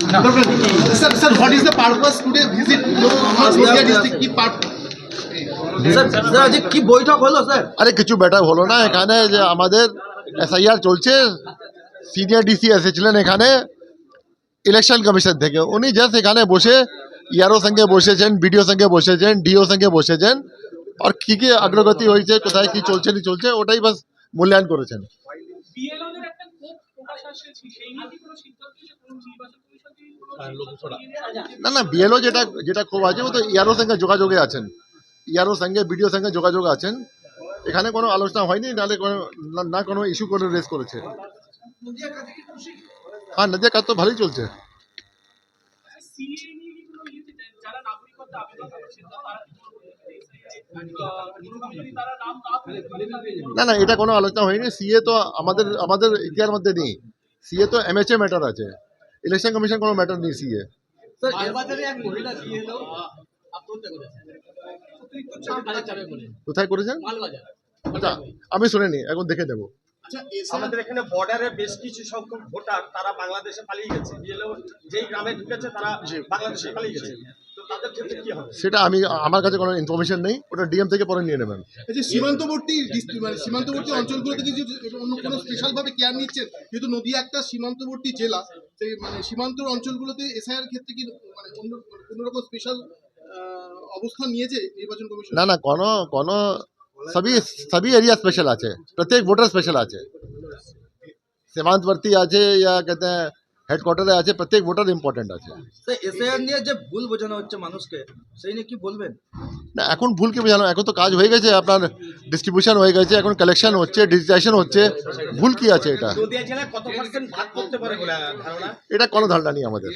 Sir, what is the purpose today visit Noida district? কি sir আজকে কি বৈঠক হলো স্যার? আরে কিছু বেটা হলো না, এখানে যে আমাদের এসআইআর চলছে, সিনিয়র ডিসি এসেছিলেন এখানে ইলেকশন কমিশন থেকে, উনি জাস্ট এখানে বসে ইয়ারও সঙ্গে বসেছেন, বিডিও সঙ্গে বসেছেন, ডিও সঙ্গে বসেছেন, আর কি কি অগ্রগতি হয়েছে, কোথায় কি চলছে না চলছে ওটাই বাস মূল্যায়ন করেছেন। না না, বিএলও যেটা খুব আছে ও তো ইয়ারও সঙ্গে যোগাযোগে আছেন, ইয়ারও সঙ্গে বিডিও সঙ্গে যোগাযোগ আছেন, এখানে কোনো আলোচনা হয়নি, নাহলে না কোনো ইস্যু করে রেজ করেছে। হ্যাঁ, নদিয়া কাজ তো ভালোই চলছে। না না, এটা কোনো আলোচনা হয়নি, সিএ তো আমাদের ইতিহার মধ্যে নেই, সিএ তো এমএচএ ম্যাটার আছে, ইলেকশন কমিশন কোনো ম্যাটার নেই সিএ। কোথায় করেছেন? আচ্ছা, আমি শুনিনি, এখন দেখে দেবো। আমাদের এখানে বর্ডারে বেশ কিছু সংখ্যক ভোটার তারা বাংলাদেশে পালিয়ে গেছে, যেই গ্রামে ঢুকেছে তারা বাংলাদেশে পালিয়ে গেছে, তো তাদের ক্ষেত্রে কি হবে? সেটা আমার কাছে কোনো ইনফরমেশন নেই, ওটা ডিএম থেকে পরে নিয়ে নেবেন। সীমান্তবর্তী অঞ্চলগুলোতে কি অন্য কোনো স্পেশাল ভাবে কেয়ার নিচ্ছেন? যেহেতু নদিয়া একটা সীমান্তবর্তী জেলা, সেই সীমান্ত অঞ্চলগুলোতে এসআইআর ক্ষেত্রে কি অন্য কোনো রকম স্পেশাল অবস্থান নিয়েছে নির্বাচন কমিশন? না না, কোনো सभी एरिया स्पेशल আছে, প্রত্যেক ভোটার স্পেশাল আছে, সীমান্তবর্তী আছে या कहते हैं হেডকোয়ার্টারে আছে, প্রত্যেক ভোটার ইম্পর্টেন্ট আছে। এসআইআর নিয়ে যে ভুল বোঝানো হচ্ছে মানুষকে, সেই নিয়ে কি বলবেন? না, এখন ভুল কি বোঝানো, এখন তো কাজ হয়ে গেছে, আপনার ডিস্ট্রিবিউশন হয়ে গেছে, এখন কালেকশন হচ্ছে, ডিজিটাইজেশন হচ্ছে, ভুল কি আছে এটা? নদিয়া জেলায় কত পার্সেন্ট ভাগ করতে পারে বলে ধারণা? এটা কোনো ধারণা নেই আমাদের,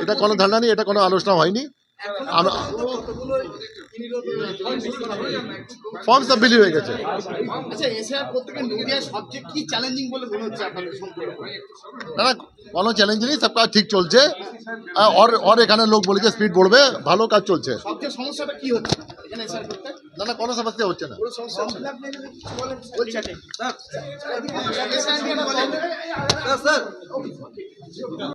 এটা কোনো ধারণা নেই, এটা কোনো আলোচনা হয়নি। ফর্ম সাবমিট হয়ে গেছে। আচ্ছা, এসআইআর করতে গিয়ে নদিয়া সবচেয়ে কি চ্যালেঞ্জিং বলে মনে হচ্ছে আপনাদের সম্পর্কে? না না, কোনো চ্যালেঞ্জ নেই, সব কাজ ঠিক চলছে, और এখানে লোক বলেছে স্পিড বলবে, ভালো কাজ চলছে। সবচেয়ে সমস্যাটা কি হচ্ছে এখানে এসআইআর করতে? না না, কোনো সমস্যা হচ্ছে না। পুরো সমস্যা হচ্ছে না। স্যার